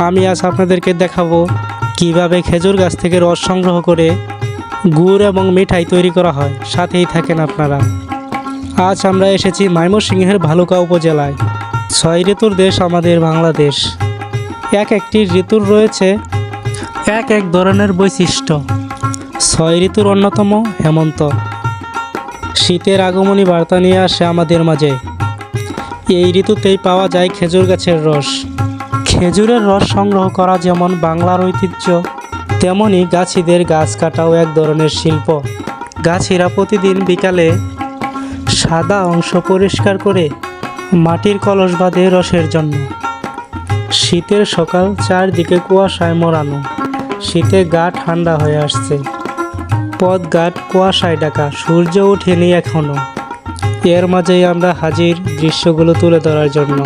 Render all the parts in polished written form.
আমি আজ আপনাদেরকে দেখাবো কিভাবে খেজুর গাছ থেকে রস সংগ্রহ করে গুড় এবং মিঠাই তৈরি করা হয়। সাথেই থাকেন আপনারা। আজ আমরা এসেছি ময়মনসিংহের ভালুকা উপজেলায়। 6 ঋতুর দেশ আমাদের বাংলাদেশ। এক একটি ঋতুর রয়েছে এক এক ধরনের বৈশিষ্ট্য। 6 ঋতুর অন্যতম হেমন্ত। শীতের আগমনী বার্তা নিয়ে আসে আমাদের মাঝে। এই ঋতুতেই পাওয়া যায় খেজুর গাছের রস। খেজুরের রস সংগ্রহ করা যেমন বাংলার ঐতিহ্য, তেমনি গাছিদের গাছ কাটাও এক ধরনের শিল্প। গাছিরা প্রতিদিন বিকালে সাদা অংশ পরিষ্কার করে মাটির কলস বাঁধে রসের জন্য। শীতের সকাল, চারদিকে কুয়াশায় মোড়ানো। শীতে গা ঠান্ডা হয়ে আসছে। পথঘাট কুয়াশায় ঢাকা, সূর্য ওঠেনি এখনো। এর মাঝেই আমরা হাজির দৃশ্যগুলো তুলে ধরার জন্য।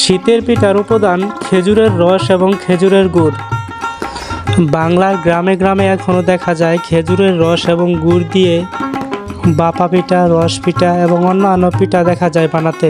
শীতের পিঠার উপাদান খেজুরের রস এবং খেজুরের গুড়। বাংলার গ্রামে গ্রামে এখনও দেখা যায় খেজুরের রস এবং গুড় দিয়ে বাপা পিঠা, রস পিঠা এবং অন্যান্য পিঠা দেখা যায় বানাতে।